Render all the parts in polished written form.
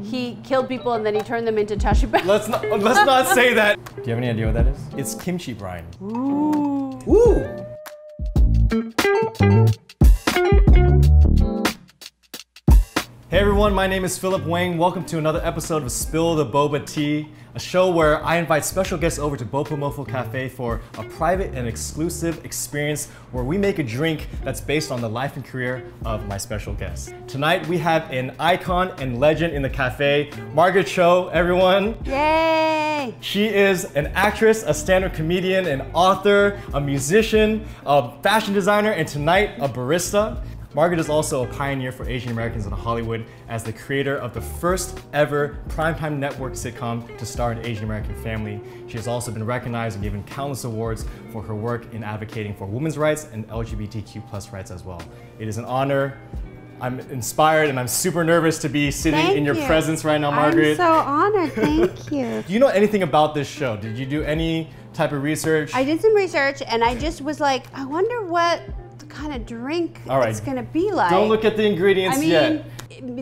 he killed people and then he turned them into chashibao. Let's not say that. Do you have any idea what that is? It's kimchi brine. Ooh. Ooh. Hey everyone, my name is Philip Wang. Welcome to another episode of Spill the Boba Tea, a show where I invite special guests over to Bopa Mofo Cafe for a private and exclusive experience where we make a drink that's based on the life and career of my special guest. Tonight we have an icon and legend in the cafe, Margaret Cho, everyone. Yay! She is an actress, a stand-up comedian, an author, a musician, a fashion designer, and tonight a barista. Margaret is also a pioneer for Asian Americans in Hollywood as the creator of the first ever primetime network sitcom to star an Asian American family. She has also been recognized and given countless awards for her work in advocating for women's rights and LGBTQ+ rights as well. It is an honor. I'm inspired and I'm super nervous to be sitting in your presence right now, Margaret. I'm so honored, thank you. Do you know anything about this show? Did you do any type of research? I did some research and I just was like, I wonder what kind of drink it's gonna be like. Don't look at the ingredients yet.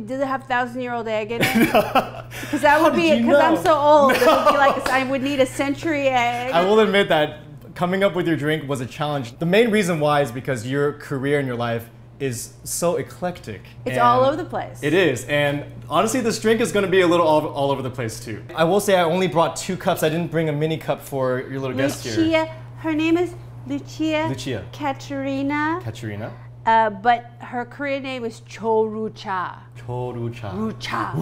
Does it have 1,000-year-old egg in it? Because that would be, because I'm so old, it would be like, I would need a century egg. I will admit that coming up with your drink was a challenge. The main reason why is because your career and your life is so eclectic. It's all over the place. It is, and honestly this drink is gonna be a little all over the place too. I will say I only brought 2 cups. I didn't bring a mini cup for your little guest here. Her name is Lucia Katerina. But her Korean name is Chorucha. Rucha.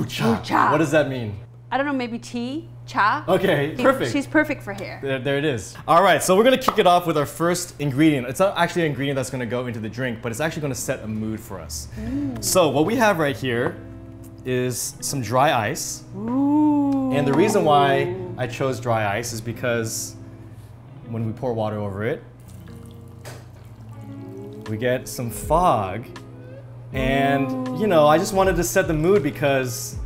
What does that mean? I don't know, maybe tea? Cha? Okay, perfect. She's perfect for here. There it is. All right, so we're gonna kick it off with our first ingredient. It's not actually an ingredient that's gonna go into the drink, but it's actually gonna set a mood for us. So what we have right here is some dry ice. Ooh. And the reason why I chose dry ice is because when we pour water over it, we get some fog. And, you know, I just wanted to set the mood because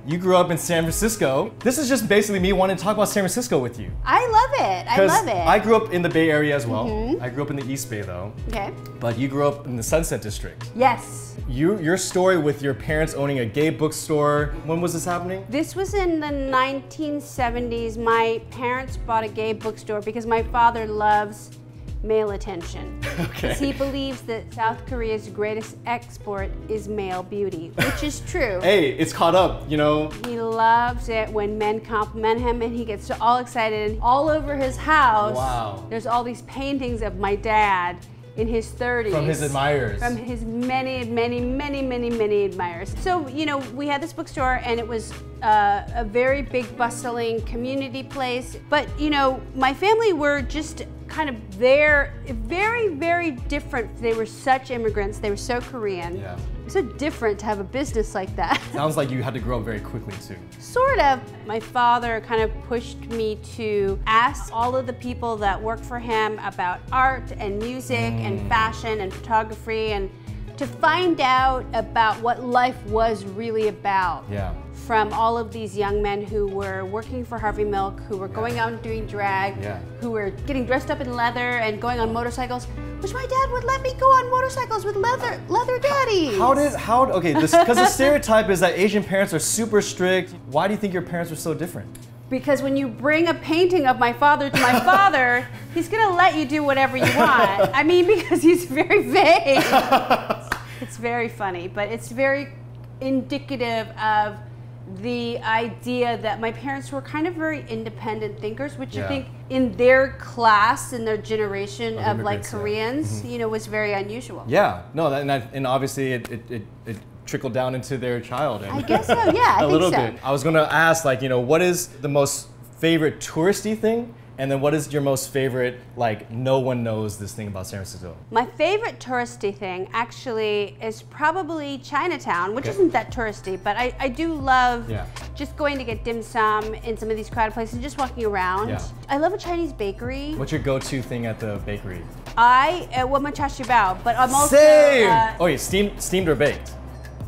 you grew up in San Francisco. This is just basically me wanting to talk about San Francisco with you. I love it. I love it. I grew up in the Bay Area as well. I grew up in the East Bay though. Okay. But you grew up in the Sunset District. Yes. Your story with your parents owning a gay bookstore, when was this happening? This was in the 1970s. My parents bought a gay bookstore because my father loves male attention. Okay. He believes that South Korea's greatest export is male beauty, which is true. Hey, it's caught up, you know. He loves it when men compliment him and he gets all excited. And all over his house, there's all these paintings of my dad in his 30s. From his admirers. From his many admirers. So, you know, we had this bookstore and it was a very big bustling community place. But, you know, my family were just kind of there, very different. They were such immigrants. They were so Korean. Yeah. So different to have a business like that. Sounds like you had to grow up very quickly too. Sort of. My father kind of pushed me to ask all of the people that work for him about art and music and fashion and photography and to find out about what life was really about. Yeah. From all of these young men who were working for Harvey Milk, who were going out and doing drag, who were getting dressed up in leather and going on motorcycles, which my dad would let me go on motorcycles with leather daddies. Okay, because the stereotype is that Asian parents are super strict. Why do you think your parents were so different? Because when you bring a painting of my father to my father, he's gonna let you do whatever you want. I mean, because he's very vague. It's very funny, but it's very indicative of the idea that my parents were kind of very independent thinkers, which I think in their class, in their generation of like Koreans, you know, was very unusual. Yeah, no, and obviously it trickled down into their child. And I guess so, yeah, I think so. A little bit. I was gonna ask, like, you know, what is the most favorite touristy thing? And then what is your most favorite, like, no one knows this thing about San Francisco? My favorite touristy thing actually is probably Chinatown, which isn't that touristy, but I do love just going to get dim sum in some of these crowded places and just walking around. Yeah. I love a Chinese bakery. What's your go-to thing at the bakery? I want my chashibao, but I'm also... Same! Oh, yeah, steamed or baked?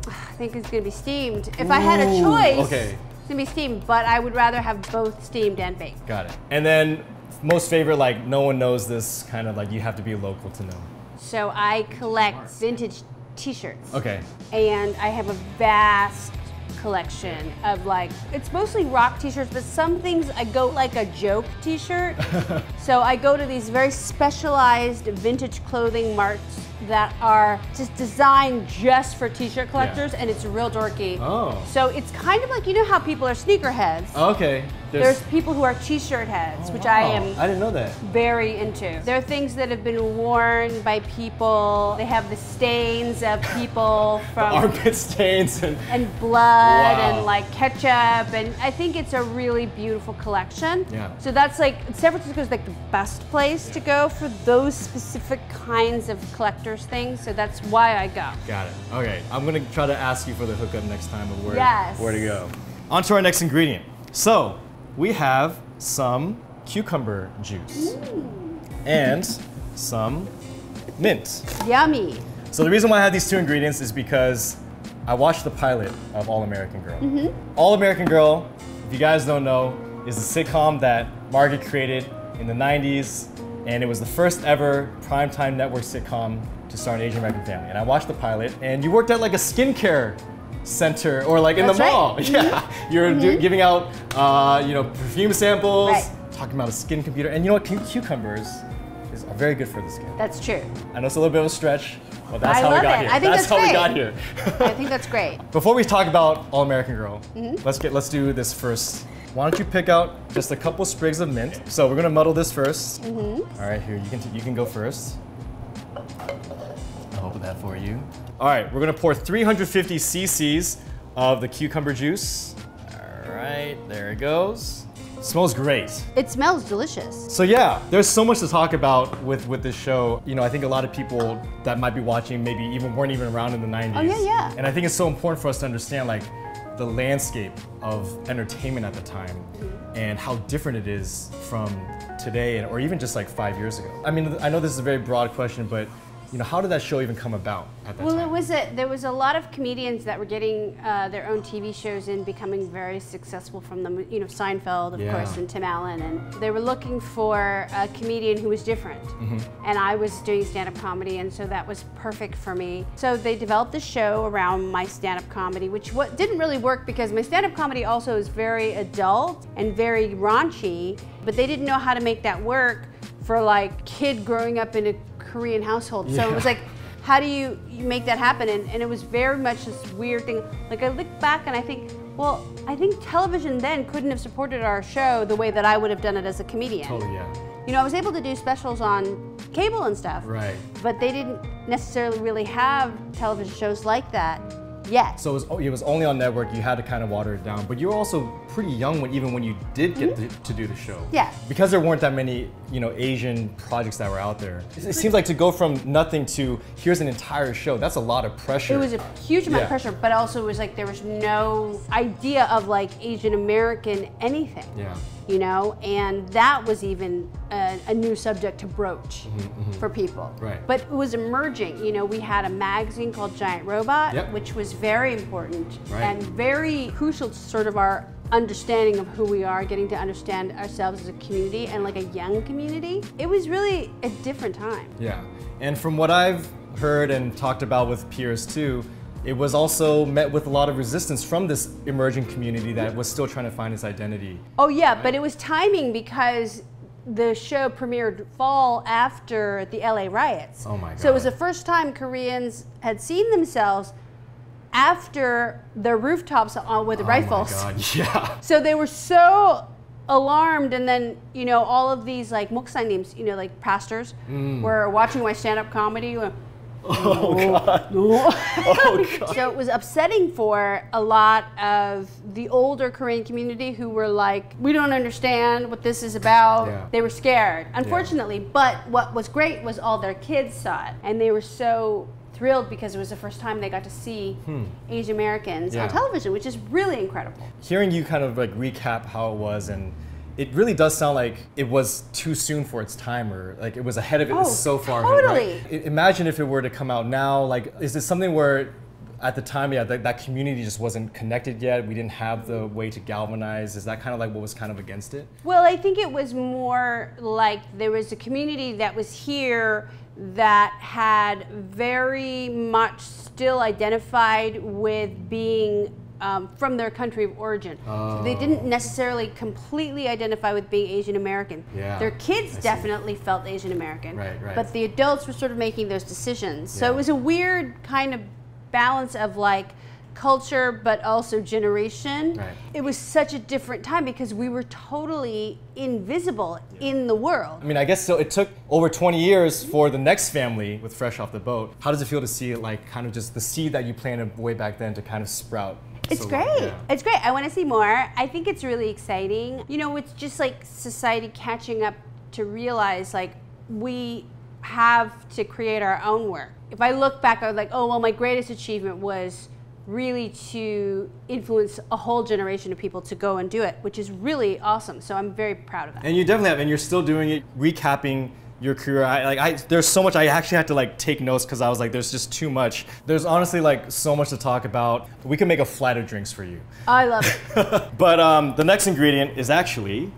I think it's gonna be steamed. If I had a choice, it's gonna be steamed, but I would rather have both steamed and baked. Got it. And then most favorite, like, no one knows this, kind of like you have to be local to know. So I collect vintage t-shirts. Okay. And I have a vast collection of like, it's mostly rock t-shirts, but some things I go like a joke t-shirt. So I go to these very specialized vintage clothing marts that are just designed just for t-shirt collectors, and it's real dorky. Oh. So it's kind of like, you know how people are sneakerheads? Okay. There's people who are t-shirt heads, which wow. I didn't know that. very into. There are things that have been worn by people. They have the stains of people from armpit stains and blood wow. and like ketchup, and I think it's a really beautiful collection. Yeah. So that's like, San Francisco is like the best place to go for those specific kinds of collectors things. So that's why I go. Got it. Okay, I'm gonna try to ask you for the hookup next time of where to go. On to our next ingredient. So we have some cucumber juice and some mint. Yummy. So the reason why I have these two ingredients is because I watched the pilot of All American Girl. All American Girl, if you guys don't know, is a sitcom that Margaret created in the 90s, and it was the first ever primetime network sitcom to star an Asian American family. And I watched the pilot, and you worked at like a skincare center or like in the mall. Right. Yeah, you're giving out you know, perfume samples, talking about a skin computer, and you know what, cucumbers are very good for the skin. That's true. I know it's a little bit of a stretch, but that's how we got here. I think that's how great. we got here. I think that's great. Before we talk about All American Girl, let's do this first. Why don't you pick out just a couple sprigs of mint? So we're gonna muddle this first. All right, here you can go first. I'll open that for you. All right, we're gonna pour 350 cc's of the cucumber juice. All right, there it goes. Smells great. It smells delicious. So yeah, there's so much to talk about with this show. You know, I think a lot of people that might be watching maybe weren't even around in the 90s. Oh yeah. And I think it's so important for us to understand like the landscape of entertainment at the time and how different it is from today or even just like 5 years ago. I mean, I know this is a very broad question, but you know, how did that show even come about at that time? Well, there was a lot of comedians that were getting their own TV shows and becoming very successful from them. You know, Seinfeld, of course, and Tim Allen, and they were looking for a comedian who was different. And I was doing stand-up comedy, and so that was perfect for me. So they developed a show around my stand-up comedy, which didn't really work because my stand-up comedy also is very adult and very raunchy, but they didn't know how to make that work for like kid growing up in a Korean household. So it was like, how do you make that happen? And it was very much this weird thing. Like I look back and I think, well, I think television then couldn't have supported our show the way that I would have done it as a comedian. Totally, yeah. You know, I was able to do specials on cable and stuff. Right. But they didn't necessarily really have television shows like that yet. So it was only on network, you had to kind of water it down, but you were also pretty young even when you did get to do the show. Yeah. Because there weren't that many, you know, Asian projects that were out there. It seems like to go from nothing to here's an entire show, that's a lot of pressure. It was a huge amount of pressure, but also it was like there was no idea of like Asian American anything. Yeah. You know, and that was even a new subject to broach for people. Right. But it was emerging. You know, we had a magazine called Giant Robot, which was very important and very crucial to sort of our understanding of who we are, getting to understand ourselves as a community and like a young community. It was really a different time. Yeah, and from what I've heard and talked about with peers too, it was also met with a lot of resistance from this emerging community that was still trying to find its identity. Oh yeah, but it was timing because the show premiered fall after the LA riots. Oh my God. So it was the first time Koreans had seen themselves after their rooftops with the rifles. Oh my God, yeah. So they were so alarmed, and then, you know, all of these like muksanim, you know, like pastors were watching my stand-up comedy. Oh God. Oh God. So it was upsetting for a lot of the older Korean community who were like, we don't understand what this is about. Yeah. They were scared, unfortunately. But what was great was all their kids saw it, and they were so thrilled because it was the first time they got to see Asian Americans on television, which is really incredible. Hearing you kind of like recap how it was, and it really does sound like it was too soon for its time, or like it was ahead of it so far. Totally. Ahead, right? Imagine if it were to come out now. Like, is this something where at the time, that community just wasn't connected yet? We didn't have the way to galvanize. Is that kind of like what was kind of against it? Well, I think it was more like there was a community that was here that had very much still identified with being from their country of origin. So they didn't necessarily completely identify with being Asian American. Yeah, their kids definitely felt Asian American, right. but the adults were sort of making those decisions. So it was a weird kind of balance of like culture but also generation. It was such a different time because we were totally invisible in the world. I mean, I guess so. It took over 20 years for the next family with Fresh Off the Boat. How does it feel to see it, like, kind of just the seed that you planted way back then to kind of sprout? It's great. It's great. I want to see more. I think it's really exciting. You know, it's just like society catching up to realize like we have to create our own work. If I look back, I was like, oh, well, my greatest achievement was really to influence a whole generation of people to go and do it, which is really awesome. So I'm very proud of that. And you definitely have, and you're still doing it, recapping your career. There's so much. I actually had to like take notes because I was like, there's just too much. There's honestly like so much to talk about. We can make a flight of drinks for you. I love it. But the next ingredient is actually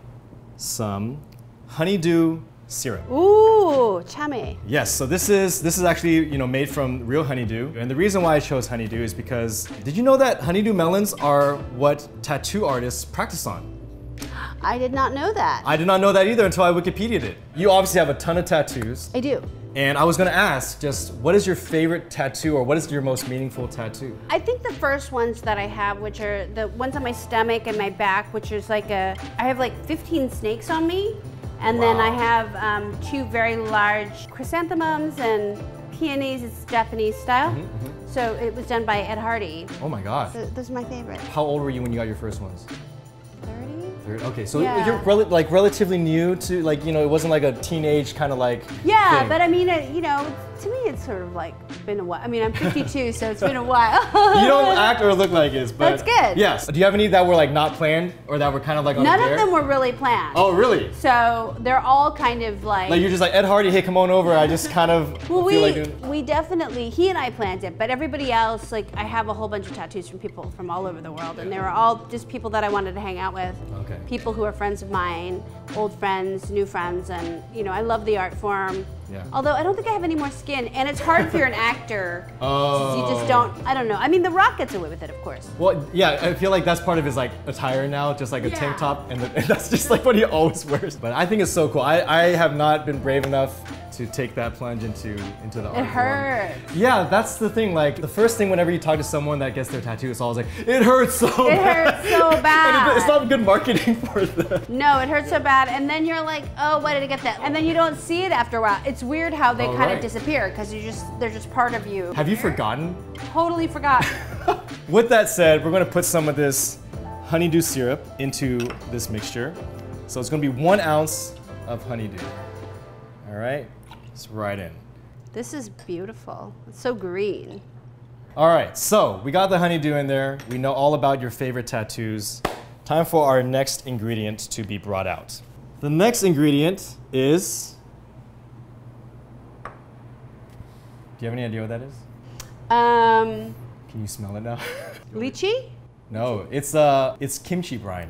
some honeydew syrup. Ooh, chame. Yes, so this is actually, you know, made from real honeydew. And the reason why I chose honeydew is because, did you know that honeydew melons are what tattoo artists practice on? I did not know that. I did not know that either until I Wikipedia'd it. You obviously have a ton of tattoos. I do. And I was gonna ask, just what is your favorite tattoo or what is your most meaningful tattoo? I think the first ones that I have, which are the ones on my stomach and my back, which is like I have like 15 snakes on me. And then I have 2 very large chrysanthemums and peonies. It's Japanese style. So it was done by Ed Hardy. Oh my God. So those are my favorite. How old were you when you got your first ones? 30? Okay, so Yeah. you're relatively new to, like, you know, it wasn't like a teenage kind of like thing. But I mean, you know, to me it's sort of like been a while. I mean, I'm 52, so it's been a while. You don't act or look like it, but that's good. Yes. Do you have any that were like not planned or that were kind of like on None the of dare? them were really planned. Oh, really? So they're all kind of like. Like you're just like, Ed Hardy, hey, come on over. I just kind of Well, feel like doing. we definitely, he and I planned it, but everybody else, like I have a whole bunch of tattoos from people from all over the world, and they were all just people that I wanted to hang out with. Okay. People who are friends of mine, old friends, new friends, and you know, I love the art form. Yeah. Although I don't think I have any more skin, and it's hard if you're an actor. Oh. You just don't, I don't know. I mean, The Rock gets away with it, of course. Well, yeah, I feel like that's part of his like attire now, just like a tank top, and that's just like what he always wears. But I think it's so cool. I have not been brave enough to take that plunge into the art form. It hurts. Yeah, that's the thing. Like the first thing whenever you talk to someone that gets their tattoo, it's always like, it hurts so bad. It hurts so bad. And it's not good marketing for them. No, it hurts so bad, and then you're like, oh, why did I get that? And then you don't see it after a while. It's weird how they kind of disappear because they're just part of you. Have you forgotten? Totally forgot. With that said, we're gonna put some of this honeydew syrup into this mixture. So it's gonna be 1 ounce of honeydew. All right, it's right in. This is beautiful. It's so green. All right, so we got the honeydew in there. We know all about your favorite tattoos. Time for our next ingredient to be brought out. The next ingredient is, do you have any idea what that is? Can you smell it now? Lychee? No, it's kimchi brine.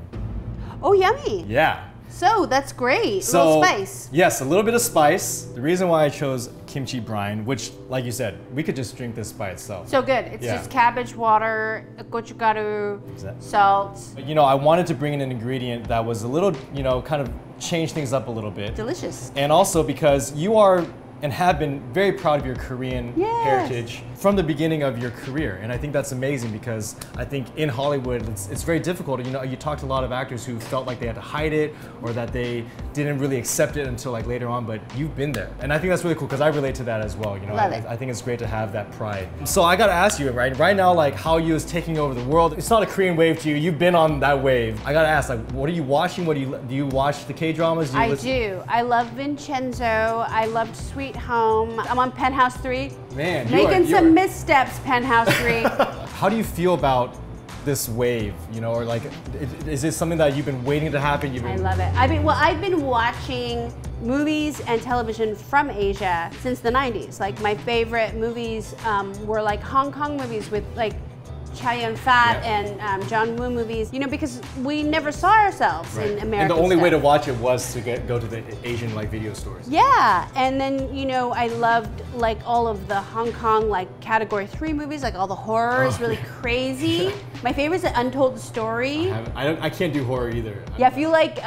Oh, yummy. Yeah. So that's great. So, a little spice. Yes, a little bit of spice. The reason why I chose kimchi brine, which, like you said, we could just drink this by itself. So good. It's just cabbage, water, gochugaru, salt. You know, I wanted to bring in an ingredient that was a little, you know, kind of change things up a little bit. Delicious. And also because you are and have been very proud of your Korean heritage from the beginning of your career. And I think that's amazing because I think in Hollywood, it's very difficult. You know, you talk to a lot of actors who felt like they had to hide it or that they didn't really accept it until like later on, but you've been there. And I think that's really cool because I relate to that as well. You know, I think it's great to have that pride. So I gotta ask you, right now, like how you is taking over the world. It's not a Korean wave to you, you've been on that wave. I gotta ask, like, what are you watching? Do you watch the K-dramas? I do. I love Vincenzo. I loved Sweet Home. I'm on Penthouse 3. Man, making some missteps, Penthouse 3. How do you feel about this wave, you know, or like, is it something that you've been waiting to happen? I love it. I've been watching movies and television from Asia since the 90s. Like my favorite movies were like Hong Kong movies with like Chow Yun-fat and John Woo movies, you know, because we never saw ourselves in American And the only stuff. way to watch it was to go to the Asian like video stores. Yeah, and then, you know, I loved like all of the Hong Kong like category 3 movies, like all the horror is really crazy. My favorite is The Untold Story. I can't do horror either. Yeah, if you like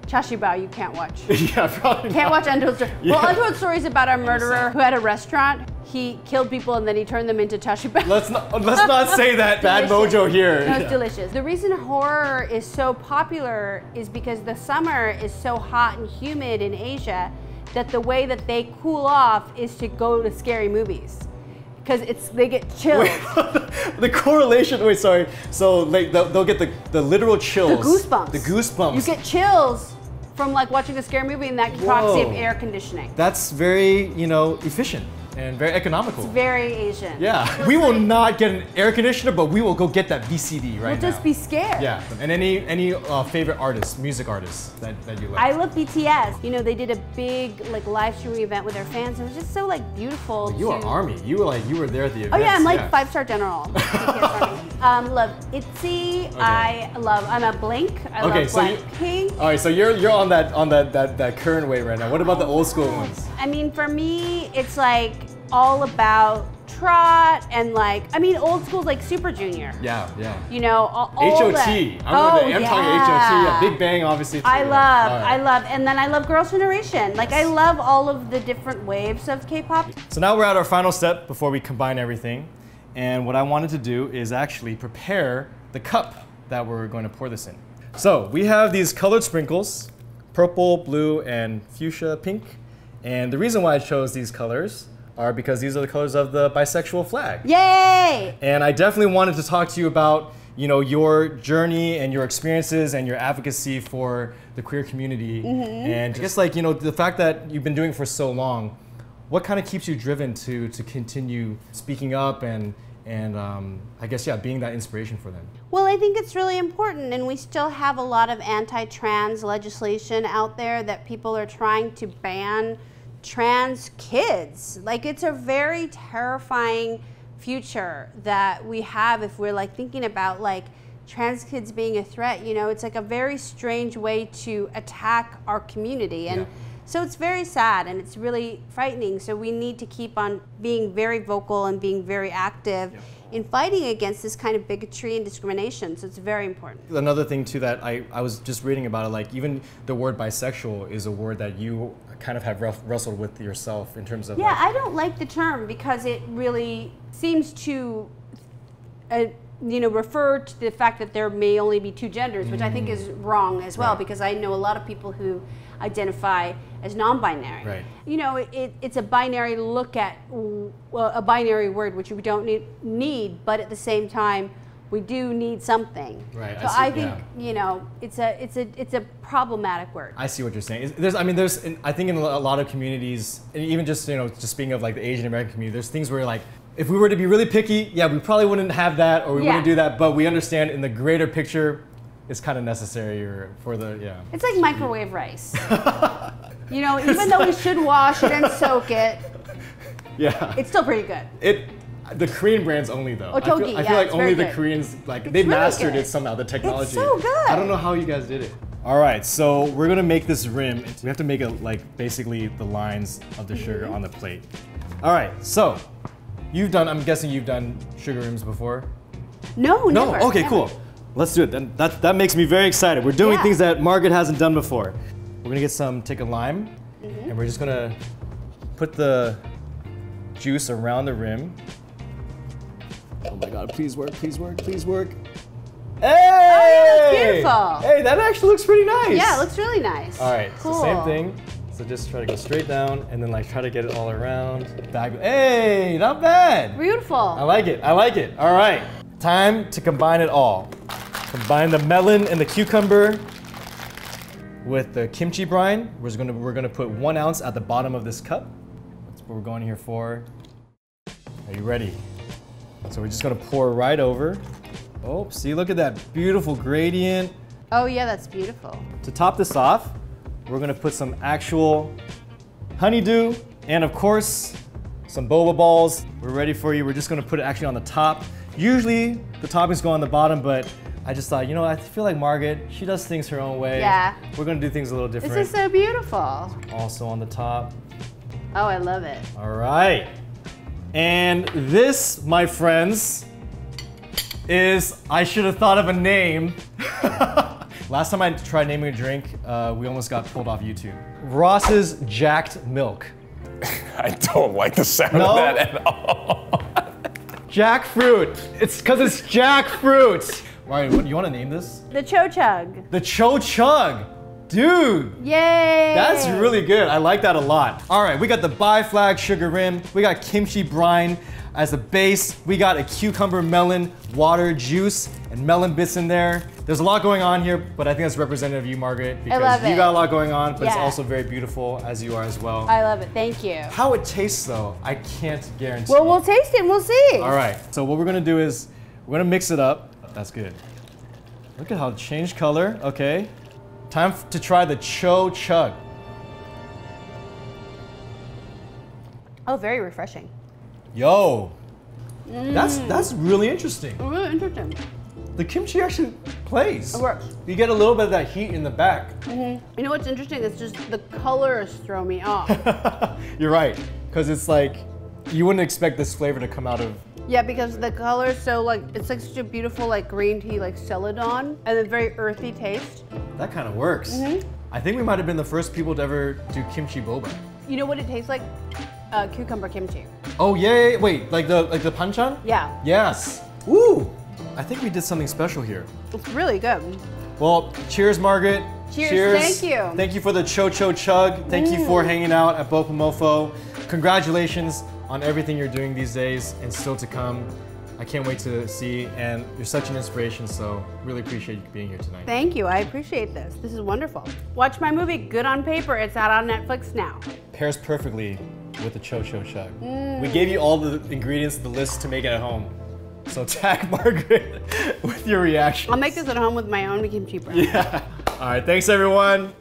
Chashibao, you can't watch. Yeah, probably Can't not. watch Untold Story. Yeah. Well, Untold Story is about a murderer who had a restaurant. He killed people and then he turned them into Chashibao. Let's not say that bad mojo here. No, it's delicious. The reason horror is so popular is because the summer is so hot and humid in Asia that the way that they cool off is to go to scary movies. Because they get chills. Wait, the correlation, wait, sorry. So like they'll get the literal chills. The goosebumps. The goosebumps. You get chills from like watching a scary movie and that proxy of air conditioning. That's very, you know, efficient and very economical. It's very Asian. Yeah, we will not get an air conditioner, but we will go get that VCD right now. We'll just be scared. Yeah, and any favorite artists, music artists that you like? I love BTS. You know, they did a big like live streaming event with their fans. It was just so like beautiful. You are ARMY. You were there at the event. Oh yeah, I'm like 5-star general. BTS ARMY. Love ITZY. Okay. I'm a Blink. I love Blackpink. All right, so you're on that current wave right now. What about the old school ones? I mean, for me, it's like all about trot and like, I mean, old school's like Super Junior. Yeah, yeah. You know, all HOT. that. I'm talking HOT. Yeah, Big Bang, obviously. Too. I love, and then I love Girls' Generation. Like, I love all of the different waves of K-pop. So now we're at our final step before we combine everything. And what I wanted to do is actually prepare the cup that we're going to pour this in. So we have these colored sprinkles, purple, blue, and fuchsia pink. And the reason why I chose these colors are because these are the colors of the bisexual flag. Yay! And I definitely wanted to talk to you about, you know, your journey and your experiences and your advocacy for the queer community. And I guess, like, you know, the fact that you've been doing it for so long, what kind of keeps you driven to continue speaking up and I guess, yeah, being that inspiration for them? Well, I think it's really important, and we still have a lot of anti-trans legislation out there that people are trying to ban trans kids. Like, it's a very terrifying future that we have if we're like thinking about like trans kids being a threat. You know, it's like a very strange way to attack our community, and so it's very sad and it's really frightening. So we need to keep on being very vocal and being very active in fighting against this kind of bigotry and discrimination. So it's very important. Another thing too that I was just reading about it, like even the word bisexual is a word that you kind of have wrestled with yourself in terms of. Yeah, I don't like the term because it really seems to you know, refer to the fact that there may only be two genders, which I think is wrong as well, because I know a lot of people who identify as non-binary. Right. You know, it's a binary look at a binary word, which we don't need, but at the same time, we do need something. Right. So I think you know, it's a problematic word. I see what you're saying. I think in a lot of communities, and even just, you know, just speaking of like the Asian American community, there's things where like, if we were to be really picky, yeah, we probably wouldn't have that, or we wouldn't do that, but we understand in the greater picture, it's kind of necessary for the, It's like microwave rice. You know, even though we should wash it and soak it, it's still pretty good. The Korean brands only though. Otogi, I feel like only the good. Koreans, like, they really mastered good. it somehow, the technology. It's so good. I don't know how you guys did it. All right, so we're gonna make this rim. We have to make it like basically the lines of the sugar on the plate. All right, so I'm guessing you've done sugar rims before? No, never. Okay, cool. Let's do it. Then that makes me very excited. We're doing things that Margaret hasn't done before. We're gonna take a lime, and we're just gonna put the juice around the rim. Oh my God, please work, please work, please work. Hey! Oh, that's beautiful. Hey, that actually looks pretty nice. Yeah, it looks really nice. All right, cool. so same thing. So just try to go straight down and then like try to get it all around. Hey, not bad. Beautiful. I like it, I like it. All right, time to combine it all. Combine the melon and the cucumber with the kimchi brine. We're gonna put 1 ounce at the bottom of this cup. That's what we're going here for. Are you ready? So we're just gonna pour right over. Oh, see, look at that beautiful gradient. Oh yeah, that's beautiful. To top this off, we're gonna put some actual honeydew and of course, some boba balls. We're ready for you. We're just gonna put it actually on the top Usually the toppings go on the bottom, but I just thought, you know, I feel like Margaret, she does things her own way. Yeah. We're gonna do things a little different. This is so beautiful. Also on the top. Oh, I love it. All right. And this, my friends, is, I should have thought of a name. Last time I tried naming a drink, we almost got pulled off YouTube. Ross's Jacked Milk. I don't like the sound of that at all. Jackfruit. It's because it's jackfruit. Right, what do you want to name this? The Cho Chug. The Cho Chug. Dude. Yay. That's really good. I like that a lot. All right, we got the bi-flag sugar rim. We got kimchi brine as a base. We got a cucumber melon water juice and melon bits in there. There's a lot going on here, but I think that's representative of you, Margaret, because love you it. got a lot going on, but it's Yeah. also very beautiful as you are as well. I love it. Thank you. How it tastes though, I can't guarantee. Well, we'll taste it and we'll see. All right, so what we're gonna do is we're gonna mix it up. That's good. Look at how it changed color. Okay, time to try the Cho Chug. Oh, very refreshing. Yo, that's really interesting. Really interesting. The kimchi actually plays. It works. You get a little bit of that heat in the back. You know what's interesting? It's just the colors throw me off. You're right, because it's like, you wouldn't expect this flavor to come out of. Yeah, because the color is so like, it's like such a beautiful like green tea, like celadon, and a very earthy taste. That kind of works. I think we might have been the first people to ever do kimchi boba. You know what it tastes like? Cucumber kimchi. Oh yeah, wait, like the panchan? Yeah, Yes. Ooh, I think we did something special here. it's really good. Well, cheers, Margaret. Cheers, thank you. Thank you for the Cho Cho Chug. Thank you for hanging out at Bopa Mofo. Congratulations on everything you're doing these days and still to come. I can't wait to see, and you're such an inspiration, so really appreciate you being here tonight. Thank you, I appreciate this. This is wonderful. Watch my movie, Good on Paper. It's out on Netflix now. Pairs perfectly with the Cho Cho Chug. We gave you all the ingredients, the list to make it at home. So tag Margaret with your reaction. I'll make this at home with my own kimchi brine. Yeah. All right, thanks everyone.